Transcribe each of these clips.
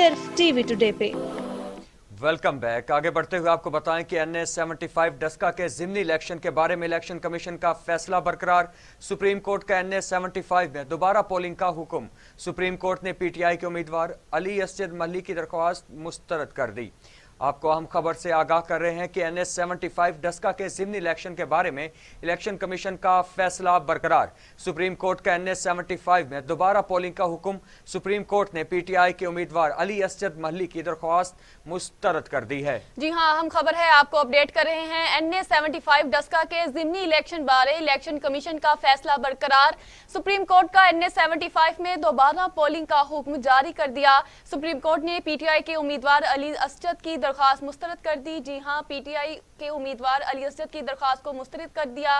सिर्फ TV today पे। Welcome back. आगे बढ़ते हुए आपको बताएं कि NA-75 डस्का के ज़िमनी इलेक्शन के बारे में इलेक्शन कमीशन का फैसला बरकरार। सुप्रीम कोर्ट का NA-75 में दोबारा पोलिंग का हुक्म। सुप्रीम कोर्ट ने PTI के उम्मीदवार अली असद मल्ही की दरख्वास्त मुस्तरद कर दी। आपको अहम खबर से आगाह कर रहे हैं कि NA-75 डस्का के ज़िमनी इलेक्शन के बारे में इलेक्शन कमीशन का फैसला बरकरार। सुप्रीम कोर्ट का NA-75 में दोबारा पोलिंग का हुक्म। सुप्रीम कोर्ट ने PTI के उम्मीदवार अली असद मल्ही की दरख्वास्त मुस्तरद कर दी है। जी हाँ, अहम खबर है, आपको अपडेट कर रहे हैं। NA-75 डस्का के ज़िमनी इलेक्शन बारे इलेक्शन कमीशन का फैसला बरकरार। सुप्रीम कोर्ट का NA-75 में दोबारा पोलिंग का हुक्म जारी कर दिया। सुप्रीम कोर्ट ने PTI के उम्मीदवार अली असद की दरख्वास्त मुस्तरद कर दी। जी हाँ, PTI के उम्मीदवार अली असद की दरख्वास्त को मुस्तरद कर दिया।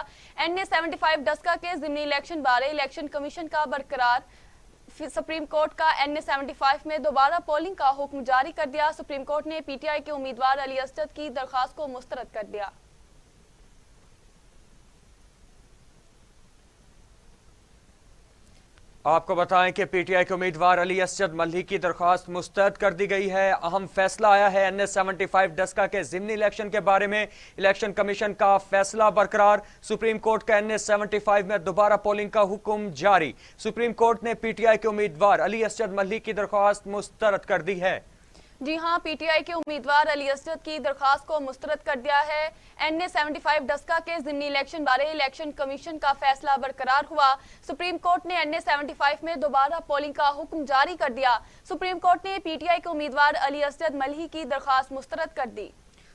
NA-75 डस्का के ज़िमनी इलेक्शन बारे इलेक्शन कमीशन का बरकरार। सुप्रीम कोर्ट का NA-75 में दोबारा पोलिंग का हुक्म जारी कर दिया। सुप्रीम कोर्ट ने PTI के उम्मीदवार अली असद की दरख्वास्त को मुस्तरद कर दिया। आपको बताएं कि PTI के उम्मीदवार अली असद मल्ही की दरख्वास्त मुस्तरद कर दी गई है। अहम फैसला आया है NA-75 डस्का के ज़िमनी इलेक्शन के बारे में इलेक्शन कमीशन का फैसला बरकरार। सुप्रीम कोर्ट का NA-75 में दोबारा पोलिंग का हुक्म जारी। सुप्रीम कोर्ट ने PTI के उम्मीदवार अली असद मल्ही की दरख्वास्त मुस्तरद कर दी है। जी हाँ, PTI के उम्मीदवार अली असद की दरख्वास्त को मुस्तरद कर दिया है। NA-75 डस्का के ज़िमनी इलेक्शन बारे इलेक्शन कमीशन का फैसला बरकरार हुआ। सुप्रीम कोर्ट ने NA-75 में दोबारा पोलिंग का हुक्म जारी कर दिया। सुप्रीम कोर्ट ने PTI के उम्मीदवार अली असद मल्ही की दरख्वास्त मुस्तरद कर दी।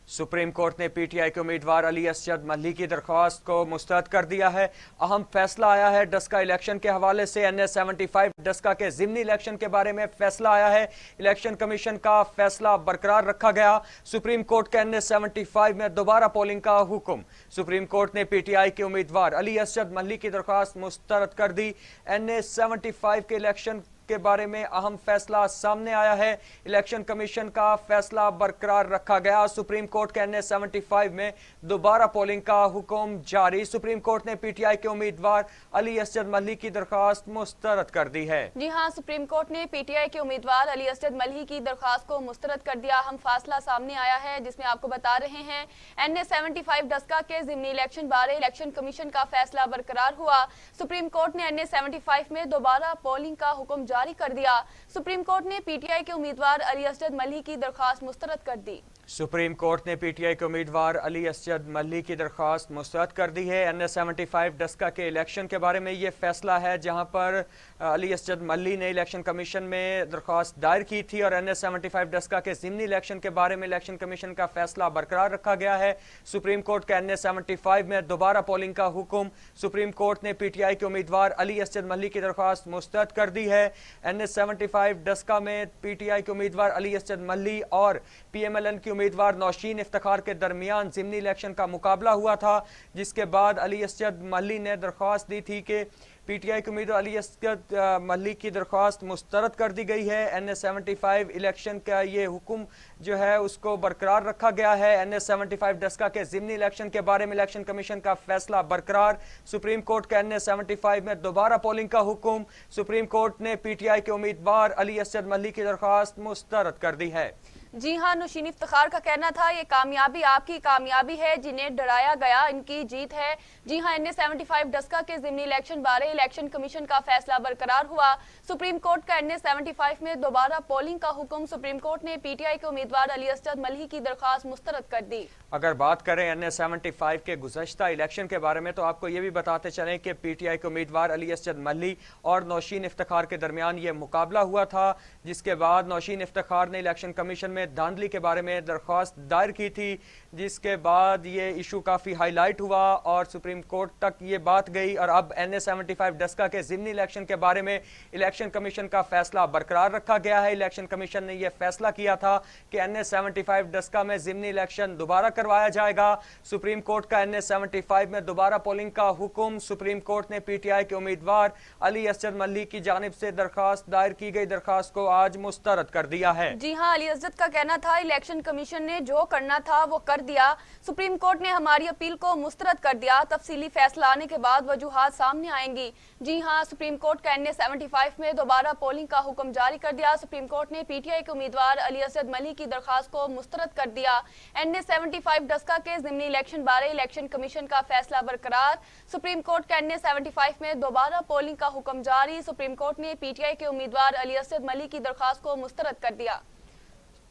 सुप्रीम कोर्ट ने PTI के उम्मीदवार अली असद मल्ही की दरख्वास्त को मुस्तरद कर दिया है। अहम फैसला आया है डस्का इलेक्शन के हवाले से। NA-75 डस्का के ज़िमनी इलेक्शन के बारे में फैसला आया है। इलेक्शन कमीशन का फैसला बरकरार रखा गया। सुप्रीम कोर्ट के NA-75 में दोबारा पोलिंग का हुक्म। सुप्रीम कोर्ट ने PTI के उम्मीदवार अली असद मल्ही की दरख्वास्त मुस्तरद कर दी। NA-75 के इलेक्शन के बारे में अहम फैसला सामने आया है। इलेक्शन कमीशन का फैसला बरकरार रखा गया। सुप्रीम कोर्ट के NA-75 में दोबारा पोलिंग का हुक्म जारी। सुप्रीम कोर्ट ने PTI के उम्मीदवार अली असद मल्ही की दरख्वास्त मुस्तरद कर दी है। जी हाँ, सुप्रीम कोर्ट ने PTI के उम्मीदवार अली असद मल्ही की दरख्वास्त को मुस्तरद कर दिया। अहम फैसला सामने आया है जिसमें आपको बता रहे हैं NA-75 डस्का के ज़िमनी इलेक्शन बारे इलेक्शन कमीशन का फैसला बरकरार हुआ। सुप्रीम कोर्ट ने NA-75 में दोबारा पोलिंग का हुक्म जारी कर दिया। सुप्रीम कोर्ट ने PTI के उम्मीदवार अली असद मल्ही की दरख्वास्त मुस्तरद कर दी। सुप्रीम कोर्ट ने PTI के उम्मीदवार अली असद मल्ही की दरख्वास्त मुस्तरद कर दी है। NA-75 डस्का के इलेक्शन के बारे में ये फैसला है जहां पर अली असद मल्ही ने इलेक्शन कमीशन में दरख्वास्त दायर की थी और NA-75 डस्का के ज़िमनी इलेक्शन के बारे में इलेक्शन कमीशन का फैसला बरकरार रखा गया है। सुप्रीम कोर्ट के NA-75 में दोबारा पोलिंग का हुक्म। सुप्रीम कोर्ट ने PTI के उम्मीदवार अली असद मल्ही की दरख्वास्त मुस्तरद कर दी है। NA-75 डस्का में PTI के उम्मीदवार अली असद मल्ही और PMLN की उम्मीदवार नौशीन इफ्तिखार के दरमियान ज़िमनी इलेक्शन का मुकाबला हुआ था, जिसके बाद अली असद मल्ही ने दरख्वास्त दी थी कि PTI के उम्मीदवार अली असद मल्ही की दरख्वास्त मुस्तरद कर दी गई है। NA-75 इलेक्शन का ये हुक्म जो है उसको बरकरार रखा गया है। NA-75 डस्का के ज़िमनी इलेक्शन के बारे में इलेक्शन कमीशन का फैसला बरकरार। सुप्रीम कोर्ट के NA-75 में दोबारा पोलिंग का हुक्म। सुप्रीम कोर्ट ने PTI के उम्मीदवार अली असद मल्ही की दरख्वास्त मुस्तरद कर दी है। जी हाँ, नौशीन इफ्तिखार का कहना था ये कामयाबी आपकी कामयाबी है, जिन्हें डराया गया इनकी जीत है। जी हाँ, NA-75 डस्का के ज़िमनी इलेक्शन बारे इलेक्शन कमीशन का फैसला बरकरार हुआ। सुप्रीम कोर्ट का NA-75 में दोबारा पोलिंग का हुक्म। सुप्रीम कोर्ट ने PTI के उम्मीदवार अली असद मल्ही की दरख्वास्त मुस्तरद कर दी। अगर बात करें NA-75 के गुज़श्ता इलेक्शन के बारे में तो आपको ये भी बताते चलें कि PTI के उम्मीदवार अली असद मल्ही और नौशीन इफ्तिखार के दरमियान ये मुकाबला हुआ था, जिसके बाद नौशीन इफ्तिखार ने इलेक्शन कमीशन में धांधली के बारे में दरख्वास्त दायर की थी, जिसके बाद ये इशू काफ़ी हाईलाइट हुआ और सुप्रीम कोर्ट तक ये बात गई। और अब NA-75 डस्का के ज़िमनी इलेक्शन के बारे में इलेक्शन कमीशन का फैसला बरकरार रखा गया है। इलेक्शन कमीशन ने यह फैसला किया था कि NA-75 डस्का में ज़िमनी इलेक्शन दोबारा करवाया जाएगा। सुप्रीम कोर्ट का NA-75 में दोबारा पोलिंग का हुक्म। सुप्रीम कोर्ट ने PTI के उम्मीदवार अली असद मल्ही की जानिब से दरख्वास्त दायर की गई दरख्वास्त को आज मुस्तरद कर दिया है। जी हाँ, अली असद का कहना था इलेक्शन कमीशन ने जो करना था वो कर दिया, सुप्रीम कोर्ट ने हमारी अपील को मुस्तरद कर दिया, तफसीली फैसला आने के बाद वजूहात सामने आएंगी। जी हां, सुप्रीम कोर्ट का NA 75 में दोबारा पोलिंग का हुक्म जारी कर दिया। सुप्रीम कोर्ट ने PTI के उम्मीदवार अली असद मली की दरखास्त को मुस्तरद कर दिया। NA 75 डस्का के ज़िमनी इलेक्शन बारे इलेक्शन कमीशन का फैसला बरकरार। सुप्रीम कोर्ट का NA 75 में दोबारा पोलिंग का हुक्म जारी। सुप्रीम कोर्ट ने PTI के उम्मीदवार अली असद मली की दरखास्त को मुस्तरद कर दिया।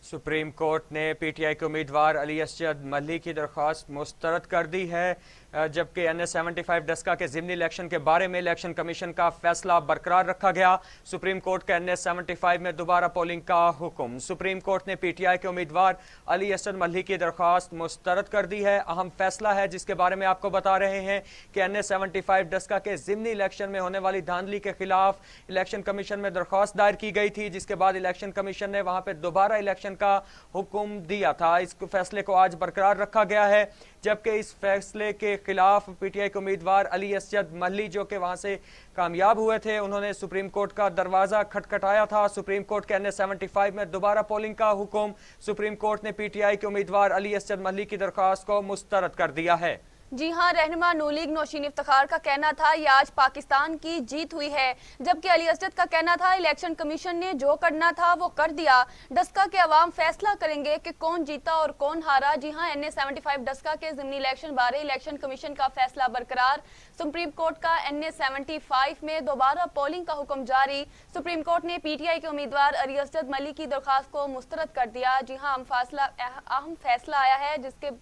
सुप्रीम कोर्ट ने PTI के उम्मीदवार अली असद मली की दरख्वास्त मुस्तरद कर दी है, जबकि NA 75 डस्का के ज़िमनी इलेक्शन के बारे में इलेक्शन कमीशन का फैसला बरकरार रखा गया। सुप्रीम कोर्ट के NA 75 में दोबारा पोलिंग का हुक्म। सुप्रीम कोर्ट ने PTI के उम्मीदवार अली असद मली की दरख्वास्त मुस्तरद कर दी है। अहम फैसला है जिसके बारे में आपको बता रहे हैं कि NA 75 डस्का के ज़िमनी इलेक्शन में होने वाली धांधली के खिलाफ इलेक्शन कमीशन में दरख्वास्त दायर की गई थी, जिसके बाद इलेक्शन कमीशन ने वहां पर दोबारा इलेक्शन का हुक्म दिया था। इस फैसले को आज बरकरार रखा गया है, जबकि इस फैसले के खिलाफ PTI के उम्मीदवार अली असद मली जो कि वहां से कामयाब हुए थे, उन्होंने सुप्रीम कोर्ट का दरवाजा खटखटाया था। सुप्रीम कोर्ट के NA 75 में दोबारा पोलिंग का हुक्म। सुप्रीम कोर्ट ने PTI के उम्मीदवार अली असद मली की दरख्वास्त को मुस्तरद कर दिया है। जी हां, रहनुमा नून लीग नौशीन इफ्तिखार का कहना था ये आज पाकिस्तान की जीत हुई है, जबकि अली असद का कहना था इलेक्शन कमीशन ने जो करना था वो कर दिया। डस्का के अवाम फैसला करेंगे कि कौन जीता और कौन हारा। जी हां, NA 75 डस्का के ज़िमनी इलेक्शन बारे इलेक्शन कमीशन का फैसला बरकरार। सुप्रीम कोर्ट का NA 75 में दोबारा पोलिंग का हुक्म जारी। सुप्रीम कोर्ट ने PTI के उम्मीदवार अली असद मली की दरख्वास्त को मुस्तरद कर दिया। जी हां, अहम फैसला आया है जिसके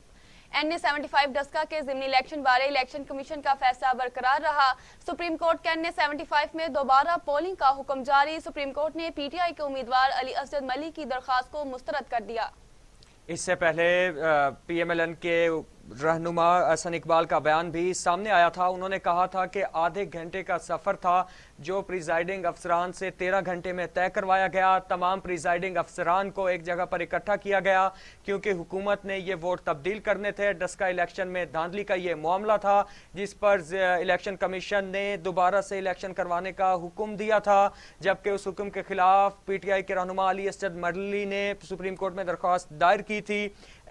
NA 75 डस्का के ज़िमनी इलेक्शन बारे इलेक्शन कमीशन का फैसला बरकरार रहा। सुप्रीम कोर्ट के NA 75 में दोबारा पोलिंग का हुक्म जारी। सुप्रीम कोर्ट ने PTI के उम्मीदवार अली असद मली की दरख्वास्त को मुस्तरद कर दिया। इससे पहले PMLN के रहनुमा अहसन इकबाल का बयान भी सामने आया था। उन्होंने कहा था कि आधे घंटे का सफ़र था जो प्रिजाइडिंग अफसरान से 13 घंटे में तय करवाया गया। तमाम प्रिजाइडिंग अफसरान को एक जगह पर इकट्ठा किया गया क्योंकि हुकूमत ने ये वोट तब्दील करने थे। डस्का इलेक्शन में धांधली का ये मामला था जिस पर इलेक्शन कमीशन ने दोबारा से इलेक्शन करवाने का हुक्म दिया था, जबकि उस हुक्म के खिलाफ PTI के रहनुमा अली असद मली ने सुप्रीम कोर्ट में दरख्वास्त दायर की थी।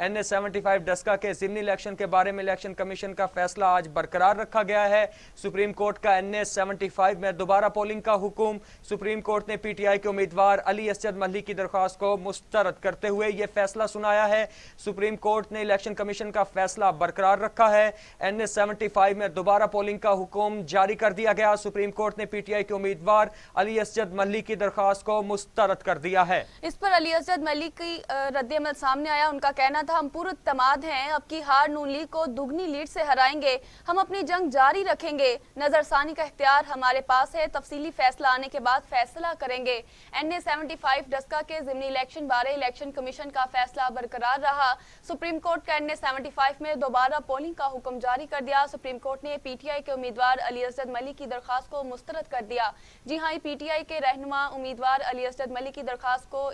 NA 75 डस्का के ज़िमनी इलेक्शन के बारे में इलेक्शन कमीशन का फैसला आज बरकरार रखा गया है। सुप्रीम कोर्ट का NA 75 में दोबारा पोलिंग का हुक्म। सुप्रीम कोर्ट ने PTI के उम्मीदवार अली असद मली की दरख्वास्त को मुस्तरद करते हुए यह फैसला सुनाया है। सुप्रीम कोर्ट ने इलेक्शन कमीशन का फैसला बरकरार रखा है। NA 75 में दोबारा पोलिंग का हुक्म जारी कर दिया गया। सुप्रीम कोर्ट ने PTI के उम्मीदवार अली असद मली की दरख्वास्त को मुस्तरद कर दिया है। इस पर अली असद मली की रद्द-ए-अमल सामने आया। उनका कहना था हम पूरे तमाद हैं, अब की हार नून लीग को दुगनी लीड से हराएंगे, हम अपनी जंग जारी रखेंगे, नजरसानी का इख्तियार हमारे पास है, तफसीली फैसला आने के बाद फैसला करेंगे। NA 75 डस्का के ज़िमनी इलेक्शन बारे इलेक्शन कमीशन का फैसला बरकरार रहा। सुप्रीम कोर्ट का NA 75 में दोबारा पोलिंग का हुक्म जारी कर दिया। सुप्रीम कोर्ट ने PTI के उम्मीदवार अली असद मली की दरख्वास्त को मुस्तरद कर दिया। जी हाँ, PTI के रहनुमा उम्मीदवार अली असद मली की दरख्वास्त को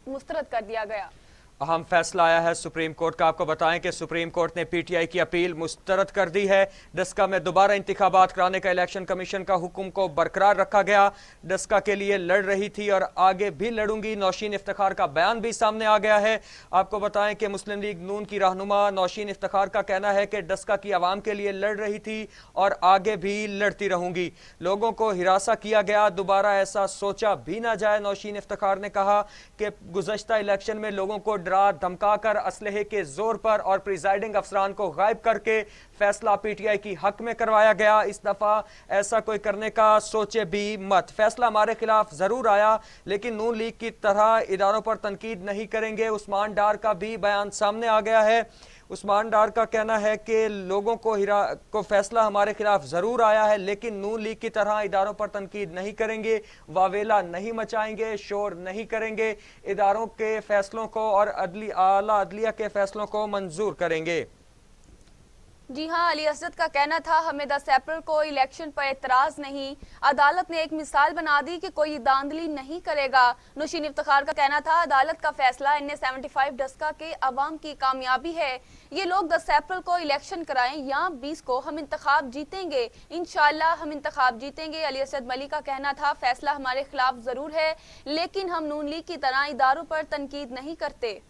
मुस्तरद कर दिया गया। अहम फैसला आया है सुप्रीम कोर्ट का। आपको बताएं कि सुप्रीम कोर्ट ने PTI की अपील मुस्तरद कर दी है। डस्का में दोबारा इंतखाबात कराने का इलेक्शन कमीशन का हुक्म को बरकरार रखा गया। डस्का के लिए लड़ रही थी और आगे भी लड़ूंगी, नौशीन इफ्तिखार का बयान भी सामने आ गया है। आपको बताएं कि मुस्लिम लीग नून की रहनुमा नौशीन इफ्तिखार का कहना है कि डस्का की आवाम के लिए लड़ रही थी और आगे भी लड़ती रहूंगी। लोगों को हिरासा किया गया, दोबारा ऐसा सोचा भी ना जाए। नौशीन इफ्तिखार ने कहा कि गुज़श्ता इलेक्शन में लोगों को धमकाकर असलहे के जोर पर और प्रिजाइडिंग अफसरान को गायब करके फैसला PTI की हक में करवाया गया। इस दफा ऐसा कोई करने का सोचे भी मत। फैसला हमारे खिलाफ जरूर आया लेकिन नून लीग की तरह इदारों पर तनकीद नहीं करेंगे। उस्मान डार का भी बयान सामने आ गया है। उस्मान डार का कहना है कि लोगों को फैसला हमारे खिलाफ जरूर आया है लेकिन नून लीग की तरह इदारों पर तनकीद नहीं करेंगे, वावेला नहीं मचाएंगे, शोर नहीं करेंगे, इदारों के फैसलों को और आला अदलिया के फैसलों को मंजूर करेंगे। जी हाँ, अली असद का कहना था हमें 10 अप्रैल को इलेक्शन पर एतराज नहीं। अदालत ने एक मिसाल बना दी कि कोई धांधली नहीं करेगा। नौशीन इफ्तिखार का कहना था अदालत का फैसला NA 75 डस्का के अवाम की कामयाबी है। ये लोग 10 अप्रैल को इलेक्शन कराएं या 20 को हम इंतखाब जीतेंगे, इंशाल्लाह हम इंतखाब जीतेंगे। अली असद मली का कहना था फैसला हमारे खिलाफ जरूर है, लेकिन हम नून लीग की तरह इदारों पर तनकीद नहीं करते।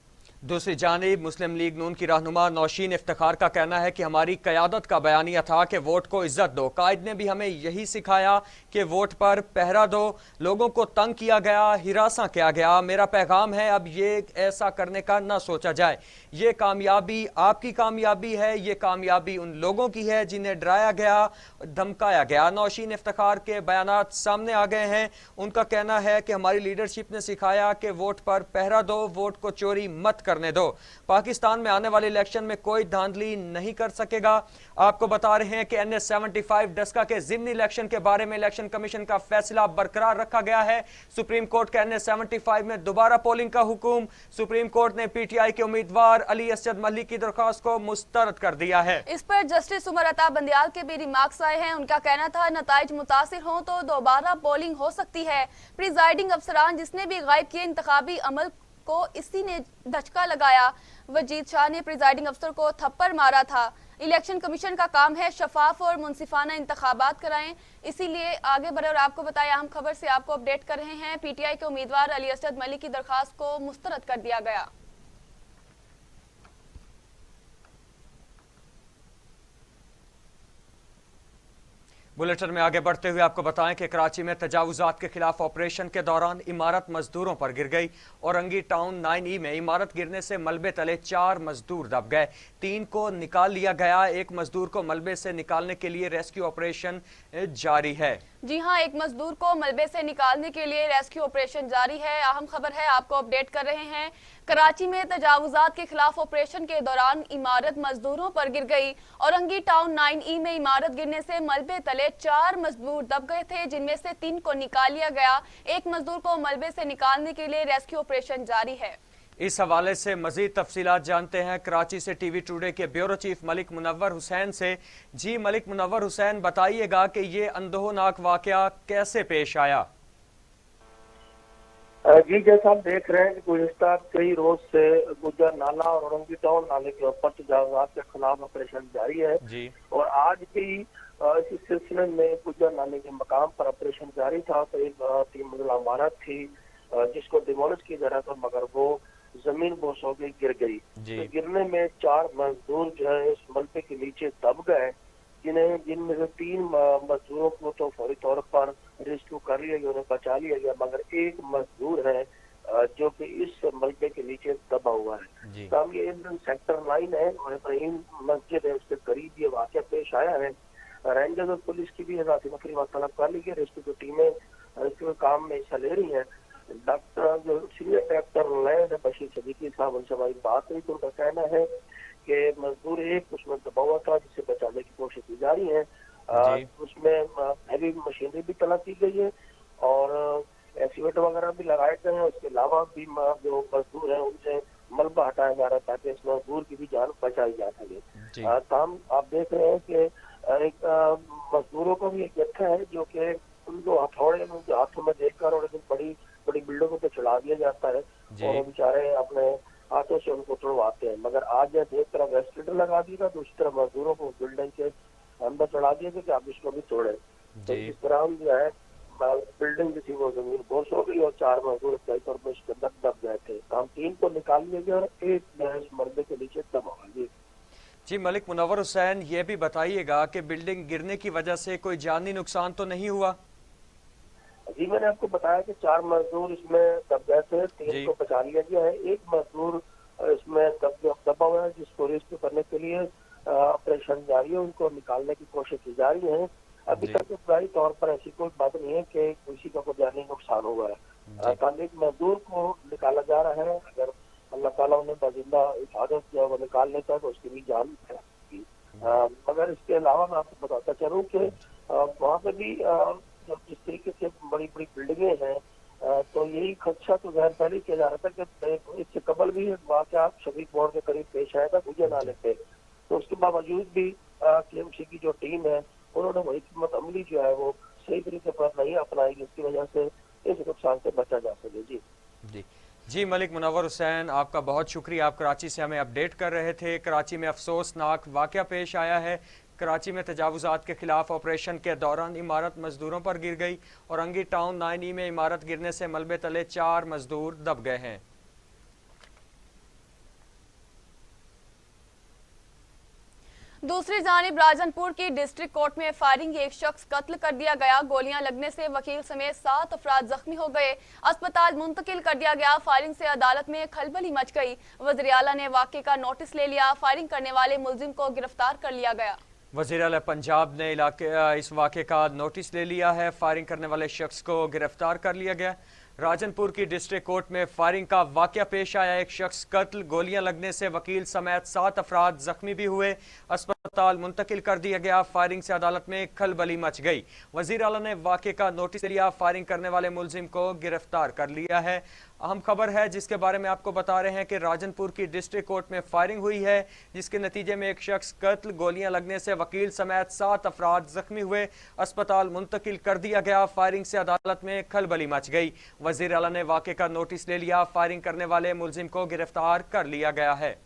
दूसरी जानिब मुस्लिम लीग नून की रहनुमा नौशीन इफ्तिखार का कहना है कि हमारी क़यादत का बयानिया था कि वोट को इज्जत दो। कायद ने भी हमें यही सिखाया कि वोट पर पहरा दो। लोगों को तंग किया गया, हिरासा किया गया। मेरा पैगाम है अब ये ऐसा करने का ना सोचा जाए। ये कामयाबी आपकी कामयाबी है, ये कामयाबी उन लोगों की है जिन्हें डराया गया, धमकाया गया। नौशीन इफ्तिखार के बयानात सामने आ गए हैं। उनका कहना है कि हमारी लीडरशिप ने सिखाया कि वोट पर पहरा दो, वोट को चोरी मत करने दो। पाकिस्तान में आने वाले इलेक्शन में कोई धांधली नहीं कर सकेगा। आपको बता रहे हैं कि NA 75 डस्का के ज़िमनी इलेक्शन के बारे में इलेक्शन कमीशन का फैसला बरकरार रखा गया है। सुप्रीम कोर्ट के NA 75 में दोबारा पोलिंग का हुक्म। सुप्रीम कोर्ट ने PTI के उम्मीदवार अली असद मली की दरख्वास्त को मुस्तरद कर दिया है। इस पर जस्टिस उमर अता बंदियाल के भी रिमार्क्स आए हैं। उनका कहना था नताइज मुतासिर हों तो दोबारा पोलिंग हो सकती है। प्रिजाइडिंग अफसरान जिसने भी गायब किए इंतखाबी अमल को इसी ने धचका लगाया। वजीद शाह ने प्रिजाइडिंग अफसर को थप्पड़ मारा था। इलेक्शन कमीशन का काम है शफाफ और मुनसिफाना इंतखाबात कराएं, इसीलिए आगे बढ़े। और आपको बताया अहम खबर से आपको अपडेट कर रहे हैं। PTI के उम्मीदवार अली असद मली की दरखास्त को मुस्तरद कर दिया गया। बुलेटिन में आगे बढ़ते हुए आपको बताएं कि कराची में तजावुजात के खिलाफ ऑपरेशन के दौरान इमारत मजदूरों पर गिर गई। औरंगी टाउन 9E में इमारत गिरने से मलबे तले 4 मजदूर दब गए। 3 को निकाल लिया गया। एक मजदूर को मलबे से निकालने के लिए रेस्क्यू ऑपरेशन जारी है। जी हाँ, एक मजदूर को मलबे से निकालने के लिए रेस्क्यू ऑपरेशन जारी है। अहम खबर है, आपको अपडेट कर रहे हैं। कराची में तजावुजात के खिलाफ ऑपरेशन के दौरान इमारत मजदूरों पर गिर गई। औरंगी टाउन 9E में इमारत गिरने से मलबे तले 4 मजदूर दब गए थे, जिनमें से 3 को निकाल लिया गया। एक मजदूर को मलबे से निकालने के लिए रेस्क्यू ऑपरेशन जारी है। इस हवाले से मजीद तफसीलात जानते हैं कराची से TV टुडे के ब्यूरो चीफ मलिक मुनव्वर हुसैन से। जी मलिक मुनव्वर हुसैन, बताइएगा कि ये अंदोहनाक वाकया कैसे पेश आया? जी, जैसा आप देख रहे हैं कि गुज़िश्ता कई रोज से गुजर नाला और औरंगी टाउन नाले के ऊपर तजावुजात के खिलाफ ऑपरेशन जारी है जी। और आज भी इसी सिलसिले में गुजर नाले के मकाम पर ऑपरेशन जारी था। तो एक 3 मंजिला इमारत थी जिसको डिमोलिश किया जा रहा था, मगर वो जमीन बोस हो गई, गिर गई। तो गिरने में 4 मजदूर जो है इस मलबे के नीचे दब गए, जिनमें से 3 मजदूरों को तो फौरी तौर पर रेस्क्यू कर लिया गया, उन्हें बचा लिया गया, मगर एक मजदूर है जो कि इस मलबे के नीचे दबा हुआ है। तो हम ये सेक्टर 9 है और इब्राहिम मस्जिद है, उसके करीब ये वाकया पेश आया है। रेंजर्स और पुलिस की भी इजाफी नफरी तलब कर ली गई। रेस्क्यू की टीमें रेस्क्यू काम में हिस्सा ले रही है। डॉक्टर जो senior director land Bashir Siddiqui साहब, उनसे हमारी बात हुई तो उनका कहना है कि मजदूर एक उसमें दबा हुआ था जिसे बचाने की कोशिश की जा रही है। उसमें हैवी मशीनरी भी तलब की गई है और एक्सीवेटर वगैरह भी लगाए गए हैं। उसके अलावा भी जो मजदूर है उनसे मलबा हटाया जा रहा है ताकि इस मजदूर की भी जान बचाई जा सके। तमाम आप देख रहे हैं कि एक मजदूरों को भी एक जत्था है जो कि उनको हथौड़े उनके हाथों में देखकर और बड़ी बड़ी बिल्डिंगों पे चढ़ा दिया जाता है और वो बेचारे अपने हाथों से उनको तोड़वाते हैं। मगर आज जैसे एक तरफ एस्केलेटर लगा दिया, दूसरी तरफ मजदूरों को बिल्डिंग के अंदर चढ़ा दिया कि आप इसको भी तोड़े। तो इस तरह जो है बिल्डिंग जो थी वो जमीन बोस हो गई और 4 मजदूर तौर पर उसके अंदर दब गए थे। तो हम 3 को निकाल लिया गया और एक मलबे के नीचे दबा हुआ। जी मलिक मुनव्वर हुसैन, ये भी बताइएगा कि बिल्डिंग गिरने की वजह से कोई जानी नुकसान तो नहीं हुआ? जी, मैंने आपको बताया कि 4 मजदूर इसमें दब गए थे, 3 को बचा लिया गया है। एक मजदूर इसमें दबा हुआ है जिसको रेस्क्यू करने के लिए ऑपरेशन जारी है, उनको निकालने की कोशिश की जा रही है। अभी तक इब्तदाई तौर पर ऐसी कोई बात नहीं है कि किसी का कोई जानी नुकसान हुआ है। कल एक मजदूर को निकाला जा रहा है, अगर अल्लाह ताला उन्हें बाजिंदा हिफाजत किया वो निकाल लेता है तो उसकी भी जान है। मगर इसके अलावा मैं आपको बताता चलूँ कि वहाँ पे भी जिस तरीके से बड़ी बड़ी बिल्डिंगें हैं तो यही खदशा तो ज़ाहिर पहले किया जा रहा था कि इससे कबल भी वाकया शबीक मोड़ के करीब पेश आया था गुजर नाले पे। तो उसके बावजूद भी KMC की जो टीम है उन्होंने वो हिकमत अमली जो है वो सही तरीके पर नहीं अपनाई, जिसकी वजह से इस नुकसान से बचा जा सके। जी जी मलिक मुनव्वर हुसैन, आपका बहुत शुक्रिया। आप कराची से हमें अपडेट कर रहे थे। कराची में अफसोसनाक वाक़या पेश आया है। कराची में तजावुज़ात के खिलाफ ऑपरेशन के दौरान इमारत मजदूरों पर गिर गई। औरंगी टाउन 9E में इमारत गिरने से मलबे तले 4 मजदूर दब गए हैं। दूसरी जानिब राजनपुर की डिस्ट्रिक्ट कोर्ट में फायरिंग, एक शख्स कत्ल कर दिया गया। गोलियां लगने से वकील समेत 7 अफराद जख्मी हो गए, अस्पताल मुंतकिल कर दिया गया। फायरिंग से अदालत में खलबली मच गई। वज़ीर आला ने वाक़े का नोटिस ले लिया। फायरिंग करने वाले मुलजिम को गिरफ्तार कर लिया गया। वज़ीर आला पंजाब ने इस वाक़े का नोटिस ले लिया है। फायरिंग करने वाले शख्स को गिरफ्तार कर लिया गया। राजनपुर की डिस्ट्रिक्ट कोर्ट में फायरिंग का वाक़या पेश आया। एक शख्स कत्ल, गोलियां लगने से वकील समेत 7 अफराद जख्मी भी हुए, अस्पताल मुंतकिल कर दिया गया। फायरिंग से अदालत में खलबली मच गई। वज़ीर आला ने वाक़े का नोटिस लिया। फायरिंग करने वाले मुलजिम को गिरफ्तार कर लिया है। अहम खबर है जिसके बारे में आपको बता रहे हैं कि राजनपुर की डिस्ट्रिक्ट कोर्ट में फायरिंग हुई है, जिसके नतीजे में एक शख्स कत्ल, गोलियां लगने से वकील समेत 7 अफराद जख्मी हुए, अस्पताल मुंतकिल कर दिया गया। फायरिंग से अदालत में खलबली मच गई। वज़ीर आला ने वाक़े का नोटिस ले लिया। फायरिंग करने वाले मुलजिम को गिरफ्तार कर लिया गया है।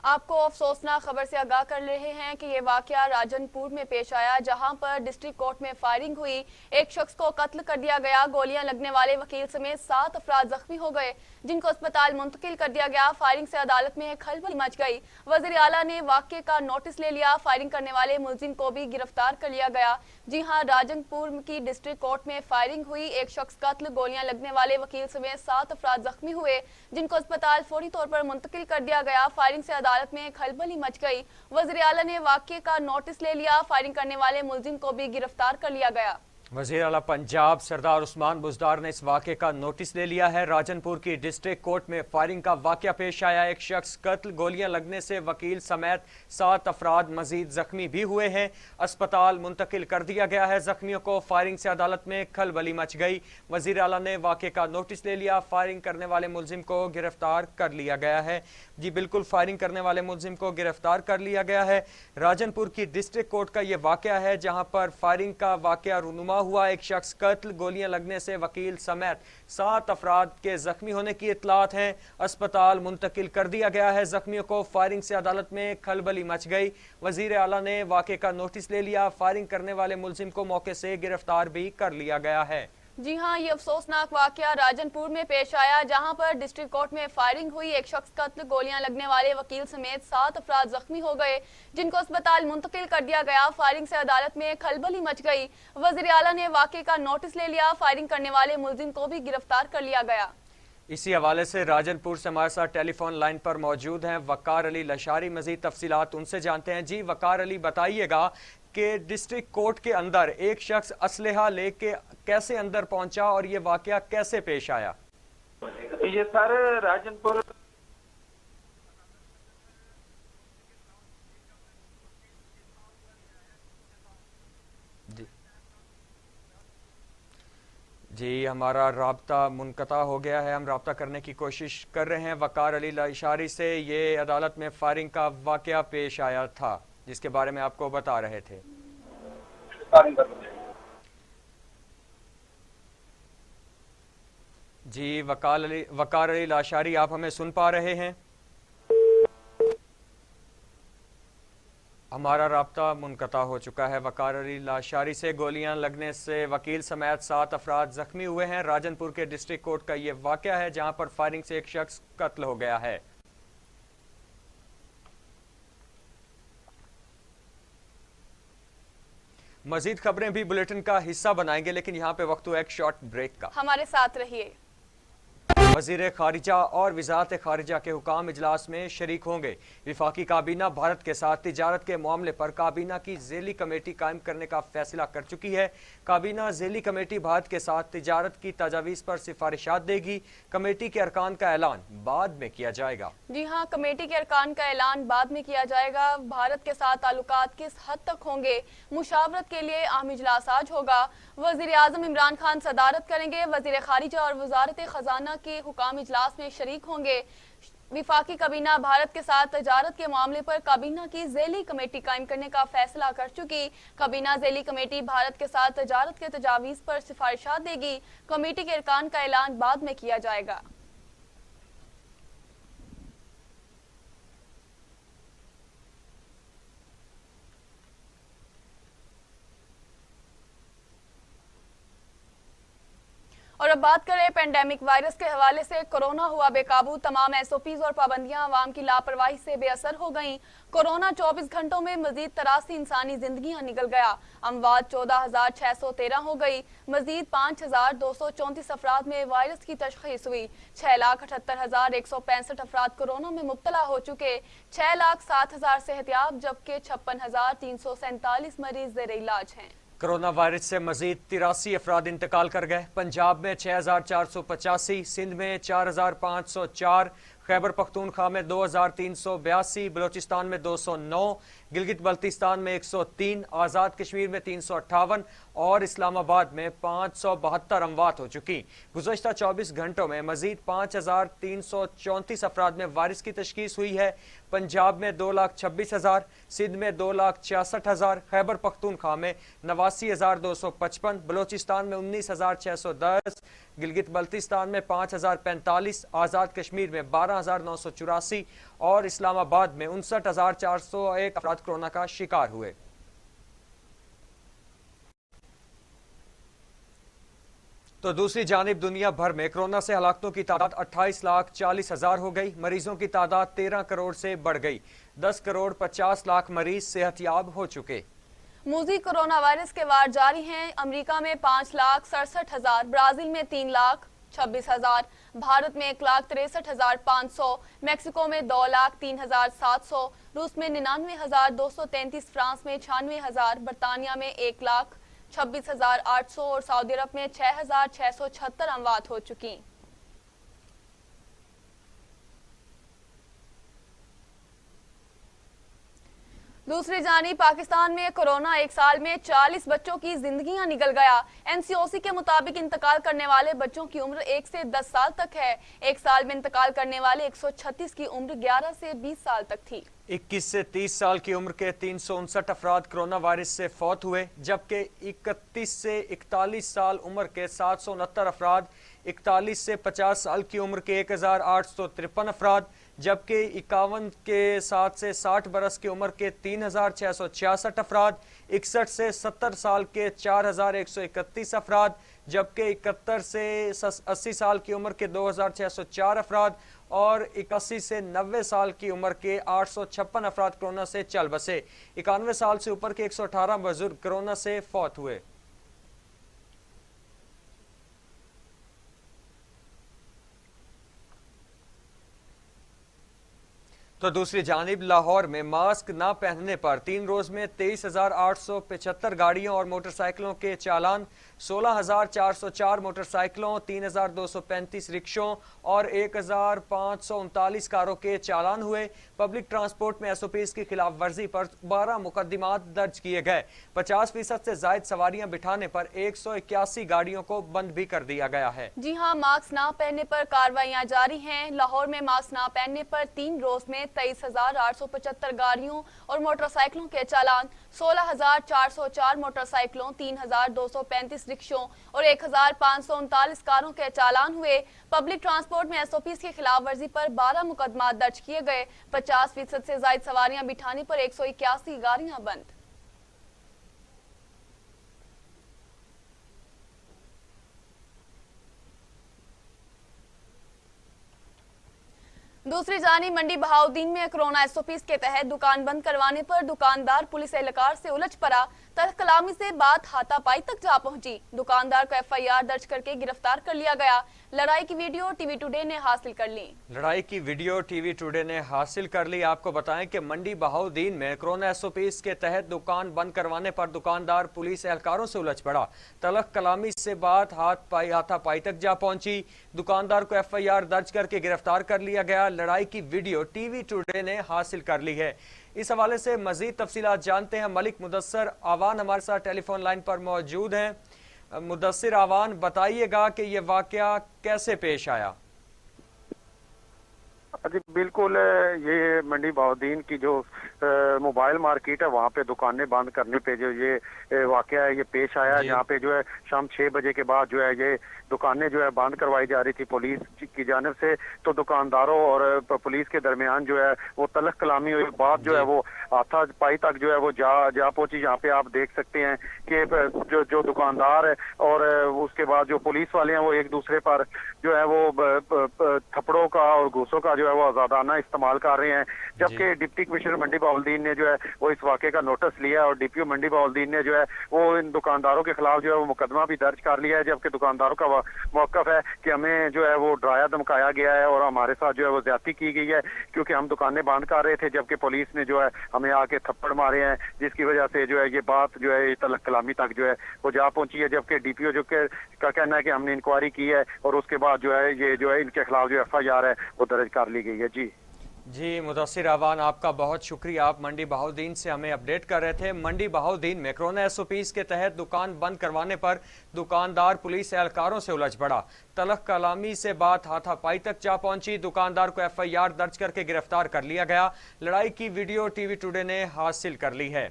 आपको अफसोसनाक खबर से आगाह कर रहे हैं कि ये वाकया राजनपुर में पेश आया, जहां पर डिस्ट्रिक्ट कोर्ट में फायरिंग हुई। एक शख्स को कत्ल कर दिया गया। गोलियां लगने वाले वकील समेत 7 अफराद जख्मी हो गए, जिनको अस्पताल मुंतकिल कर दिया गया। फायरिंग से अदालत में खलबली मच गई। वज़ीर आला ने वाक़े का नोटिस ले लिया। फायरिंग करने वाले मुलजिम को भी गिरफ्तार कर लिया गया। जी हाँ, राजनपुर की डिस्ट्रिक्ट कोर्ट में फायरिंग हुई। एक शख्स कत्ल, गोलियां लगने वाले वकील समेत 7 अफराद जख्मी हुए, जिनको अस्पताल फौरी तौर पर मुंतकिल कर दिया गया। फायरिंग से अदालत में खलबली मच गई। वज़ीर आला ने वाक़े का नोटिस ले लिया। फायरिंग करने वाले मुलजिम को भी गिरफ्तार कर लिया गया। वज़ीर आला पंजाब सरदार उस्मान बुज़दार ने इस वाक़े का नोटिस ले लिया है। राजनपुर की डिस्ट्रिक्ट कोर्ट में फायरिंग का वाक़या पेश आया। एक शख्स कत्ल, गोलियां लगने से वकील समेत 7 अफराद मजीद जख्मी भी हुए हैं, अस्पताल मुंतकिल कर दिया गया है जख्मियों को। फायरिंग से अदालत में खलबली मच गई। वज़ीर आला ने वाक़े का नोटिस ले लिया। फायरिंग करने वाले मुलजिम को गिरफ्तार कर लिया गया है। जी बिल्कुल, फायरिंग करने वाले मुलजिम को गिरफ्तार कर लिया गया है। राजनपुर की डिस्ट्रिक्ट कोर्ट का यह वाक़या है जहाँ पर फायरिंग का वाक़या रूनुमा हुआ। एक शख्स कत्ल, गोलियां लगने से वकील समेत 7 अफराद के जख्मी होने की इतलात है। अस्पताल मुंतकिल कर दिया गया है जख्मियों को। फायरिंग से अदालत में खलबली मच गई। वजीर आला ने वाक़े का नोटिस ले लिया। फायरिंग करने वाले मुलजिम को मौके से गिरफ्तार भी कर लिया गया है। जी हाँ, ये अफसोसनाक वाकया राजनपुर में पेश आया, जहां पर डिस्ट्रिक्ट कोर्ट में फायरिंग हुई। एक शख्स कत्ल, गोलियां लगने वाले वकील समेत 7 अफराद जख्मी हो गए, जिनको अस्पताल मुंतकिल कर दिया गया। फायरिंग से अदालत में खलबली मच गई। वज़ीर आला ने वाक़े का नोटिस ले लिया। फायरिंग करने वाले मुलजिम को भी गिरफ्तार कर लिया गया। इसी हवाले से राजनपुर से हमारे साथ टेलीफोन लाइन पर मौजूद हैं वकार अली लशारी। मजीद तफसीलात उनसे जानते हैं। जी वकार अली, बताइएगा कि डिस्ट्रिक्ट कोर्ट के अंदर एक शख्स असलहा लेके कैसे अंदर पहुंचा और ये वाकया कैसे पेश आया? ये सर राजनपुर जी हमारा राब्ता मुनक़ता हो गया है। हम राब्ता करने की कोशिश कर रहे हैं वकार अली लशारी से। ये अदालत में फायरिंग का वाकया पेश आया था जिसके बारे में आपको बता रहे थे। जी वकार अली लाशारी, आप हमें सुन पा रहे हैं? हमारा राब्ता मुनक़ता हो चुका है वकार अली लाशारी से। गोलियां लगने से वकील समेत 7 अफराद जख्मी हुए हैं। राजनपुर के डिस्ट्रिक्ट कोर्ट का ये वाकया है जहां पर फायरिंग से एक शख्स कत्ल हो गया है। मजीद खबरें भी बुलेटिन का हिस्सा बनाएंगे, लेकिन यहाँ पे वक्त हुआ एक शॉर्ट ब्रेक का। हमारे साथ रहिए। वज़ीर खारिजा और वज़ारत खारिजा के हुकाम इजलास में शरीक होंगे। विफाकी काबीना भारत के साथ तिजारत के मामले पर काबीना की ज़ेली कमेटी कायम करने का फैसला कर चुकी है। काबीना ज़ेली कमेटी भारत के साथ तिजारत की तजावीज़ पर सिफारिशात देगी। कमेटी के अरकान का ऐलान बाद में किया जाएगा। जी हाँ, कमेटी के अरकान का ऐलान बाद में किया जाएगा। भारत के साथ ताल्लुकात किस हद तक होंगे, मुशावरत के लिए अहम इजलास आज होगा। वजीर आजम इमरान खान सदारत करेंगे। वजीर खारिजा और वजारत खजाना के हुकाम इजलास में शरीक होंगे। विफाकी काबीना भारत के साथ तजारत के मामले पर काबीना की ज़ैली कमेटी कायम करने का फैसला कर चुकी। काबीना ज़ैली कमेटी भारत के साथ तजारत के तजावीज़ पर सिफारिशात देगी। कमेटी के अरकान का ऐलान बाद में किया जाएगा। और अब बात करें पेंडेमिक वायरस के हवाले से। कोरोना हुआ बेकाबू, तमाम एसओपीज और पाबंदियां अवाम की लापरवाही से बेअसर हो गईं। कोरोना 24 घंटों में मजीद 83 इंसानी जिंदगियां निकल गया। अमवात 14,613 हो गई। मजीद 5,234 अफराद में वायरस की तशखीस हुई। 6,78,165 अफराद कोरोना में मुब्तला हो चुके। 6,07,000 सेहतियाब, जबकि 56,347 मरीज ज़ेर इलाज हैं। कोरोना वायरस से मजीद 83 अफराद इंतकाल कर गए। पंजाब में 6,485, सिंध में 4,504, खैबर पख्तूनख्वा में 2,382, बलोचिस्तान में 209, गिलगित बल्तिस्तान में 103, आज़ाद कश्मीर में 358 और इस्लामाबाद में 572 अमवात हो चुकी। गुज़श्ता 24 घंटों में मजीद 5,334 अफराद में वायरस की तशखीस हुई है। पंजाब में 2,26,000, सिंध में 2,66,000, खैबर पख्तूनख्वा में 89,255, बलोचिस्तान में 19,610, गिलगित बल्तिस्तान में 5,045, आज़ाद कश्मीर में 12,984 और इस्लामाबाद में 59,401 अफराद कोरोना का शिकार हुए। तो दूसरी जानिब दुनिया भर में कोरोना से हलाकतों की तादाद 28,40,000 हो गई। मरीजों की तादाद 13 करोड़ से बढ़ गई। 10 करोड़ 50 लाख मरीज सेहतयाब हो चुके। मूजी कोरोना वायरस के वार जारी हैं। अमेरिका में 5,67,000, ब्राजील में 3,26,000, भारत में 1,63,500, मैक्सिको में 2,03,700, रूस में 99,233, फ्रांस में 96,000, बरतानिया में 1,26,800 और सऊदी अरब में 6,676 अमवात हो चुकी। दूसरी जानी पाकिस्तान में कोरोना एक साल में 40 बच्चों की जिंदगियां निकल गया। एनसीओसी के मुताबिक इंतकाल करने वाले बच्चों की उम्र 1 से 10 साल तक है। एक साल में इंतकाल करने वाले 136 की उम्र 11 से 20 साल तक थी। 21 से 30 साल की उम्र के 359 अफराद कोरोना वायरस से फौत हुए, जबकि 31 से 41 साल उम्र के 769 अफराद, 41 से 50 साल की उम्र के 1,853 अफराद, जबकि 51 के 7 से 60 बरस की उम्र के 3,666 अफराद, 61 से 70 साल के 4,131 अफराद, जबकि 71 से 80 साल की उम्र के 2,604 अफराद और 81 से 90 साल की उम्र के 856 अफराद कोरोना से चल बसे। 91 साल से ऊपर के 118 बुजुर्ग कोरोना से फौत हुए। तो दूसरी जानिब लाहौर में मास्क न पहनने पर 3 रोज में 23,875 गाड़ियों और मोटरसाइकिलों के चालान, 16,404 मोटरसाइकिलों, 3,235 रिक्शों और 1,539 कारों के चालान हुए। पब्लिक ट्रांसपोर्ट में एसओपीज की खिलाफ वर्जी पर 12 मुकदमात दर्ज किए गए। 50% से जायद सवारियां बिठाने पर 181 गाड़ियों को बंद भी कर दिया गया है। जी हाँ, मास्क ना पहनने पर कार्रवाइयां जारी हैं। लाहौर में मास्क ना पहनने पर 3 रोज में 23,875 गाड़ियों और मोटरसाइकिलों के चालान, 16,404 मोटरसाइकिलों, 3,235 रिक्शों और 1,539 कारों के चालान हुए। पब्लिक ट्रांसपोर्ट में एसओपीज की खिलाफ वर्जी पर 12 मुकदमा दर्ज किए गए। 50% से ज्यादा सवारियां बिठाने पर 181 गाड़ियां बंद। दूसरी जानी मंडी बहाउद्दीन में कोरोना एसओपीज के तहत दुकान बंद करवाने पर दुकानदार पुलिस एहलकार से उलझ पड़ा। तल्ख कलामी से बात हाथापाई तक जा पहुंची। दुकानदार को एफआईआर दर्ज करके गिरफ्तार कर लिया गया। लड़ाई की वीडियो टीवी टुडे ने हासिल कर ली। लड़ाई की वीडियो टीवी टुडे ने हासिल कर ली। आपको बताएं कि मंडी बहाउद्दीन में कोरोना एसओपीज के तहत दुकान बंद करवाने पर दुकानदार पुलिस एहलकारों से उलझ पड़ा। तल्ख कलामी से बात हाथापाई तक जा पहुंची। दुकानदार को एफआईआर दर्ज करके गिरफ्तार कर लिया गया। लड़ाई की वीडियो टीवी टुडे ने हासिल कर ली है। इस हवाले से मजीद तफसीलात जानते हैं। मलिक मुदस्सर आवान हमारे साथ टेलीफोन लाइन पर मौजूद हैं। मुदस्सिर आवान, बताइएगा कि ये वाकया कैसे पेश आया। जी बिल्कुल, ये मंडी बहाउद्दीन की जो मोबाइल मार्केट है वहाँ पे दुकानें बंद करने पे जो ये वाकया है ये पेश आया, जहाँ पे जो है शाम 6 बजे के बाद जो है ये दुकानें जो है बंद करवाई जा रही थी पुलिस की जानिब से। तो दुकानदारों और पुलिस के दरमियान जो है वो तलख कलामी हुई, बात जो है वो हाथापाई तक जो है वो जा पहुंची। यहाँ पे आप देख सकते हैं कि जो दुकानदार है और उसके बाद जो पुलिस वाले हैं वो एक दूसरे पर जो है वो थप्पड़ों का और घूसों का जो है वो आजादाना इस्तेमाल कर रहे हैं। जबकि डिप्टी कमिश्नर मंडी बहाउद्दीन ने जो है वो इस वाक़े का नोटिस लिया और डीपीओ मंडी बहाउद्दीन ने जो है वो इन दुकानदारों के खिलाफ जो है वो मुकदमा भी दर्ज कर लिया है। जबकि दुकानदारों का मौक़िफ़ है कि हमें जो है वो डराया धमकाया गया है और हमारे साथ जो है वो ज्यादती की गई है, क्योंकि हम दुकानें बंद कर रहे थे, जबकि पुलिस ने जो है हमें आके थप्पड़ मारे हैं, जिसकी वजह से जो है ये बात जो है तलख कलामी तक जो है वो जा पहुंची है। जबकि डीपीओ जो का कहना है कि हमने इंक्वायरी की है और उसके बाद जो है ये जो है इनके खिलाफ जो FIR है वो दर्ज कर ली गई है। जी मुदस्सिर आवान, आपका बहुत शुक्रिया। आप मंडी बहाउद्दीन से हमें अपडेट कर रहे थे। मंडी बहाउद्दीन में कोरोना SOPs के तहत दुकान बंद करवाने पर दुकानदार पुलिस एहलकारों से उलझ पड़ा। तलख कलामी से बात हाथापाई तक जा पहुंची। दुकानदार को FIR दर्ज करके गिरफ्तार कर लिया गया। लड़ाई की वीडियो TV टुडे ने हासिल कर ली है।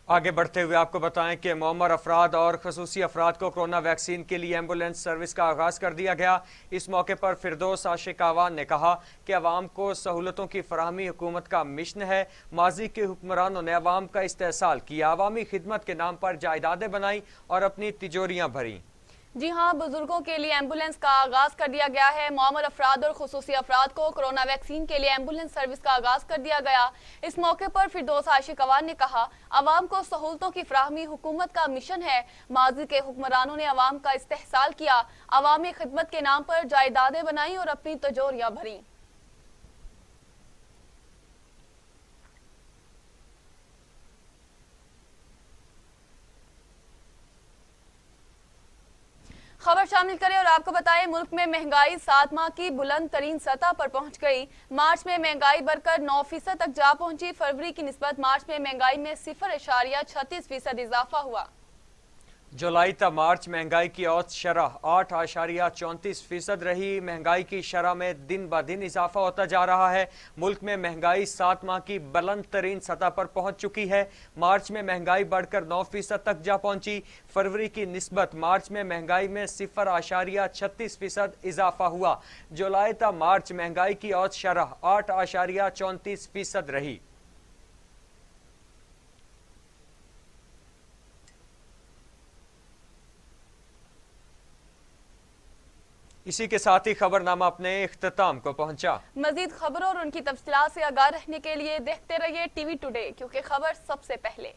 आगे बढ़ते हुए आपको बताएं कि मुअम्मर अफराद और खसूसी अफराद को कोरोना वैक्सीन के लिए एम्बुलेंस सर्विस का आगाज़ कर दिया गया। इस मौके पर फिरदौस आशिक आवान ने कहा कि अवाम को सहूलतों की फराहमी हुकूमत का मिशन है। माजी के हुक्मरानों ने अवाम का इस्तेहसाल किया, अवामी खिदमत के नाम पर जायदादें बनाई और अपनी तिजोरियां भरी। जी हाँ, बुजुर्गों के लिए एम्बुलेंस का आगाज कर दिया गया है। मुअम्मर अफराद और खुसूसी अफराद को कोरोना वैक्सीन के लिए एम्बुलेंस सर्विस का आगाज कर दिया गया। इस मौके पर फिरदौस आशिक अवान ने कहा, अवाम को सहूलतों की फराहमी हुकूमत का मिशन है। माजी के हुक्मरानों ने अवाम का इस्तेहसाल किया, अवामी खिदमत के नाम पर जायदादें बनाई और अपनी तिजोरियां भरी। खबर शामिल करें और आपको बताएं, मुल्क में महंगाई 7 माह की बुलंद तरीन सतह पर पहुंच गई। मार्च में महंगाई बढ़कर 9% तक जा पहुंची। फरवरी की निस्बत मार्च में महंगाई में 0.36% इजाफा हुआ। जुलाई तक मार्च महंगाई की औसत शरह 8.34% रही। महंगाई की शरह में दिन ब दिन इजाफा होता जा रहा है। मुल्क में महंगाई 7 माह की बुलंद तरीन सतह पर पहुंच चुकी है। मार्च में महंगाई बढ़कर 9% तक जा पहुंची। फरवरी की निस्बत मार्च में महंगाई में 0.36% इजाफा हुआ। जुलाई तक मार्च महंगाई की औसत शरह 8.34% रही। इसी के साथ ही खबरनामा अपने इख्तिताम को पहुंचा। मजीद खबरों और उनकी तफसीलात से आगाह रहने के लिए देखते रहिए TV टुडे, क्योंकि खबर सबसे पहले।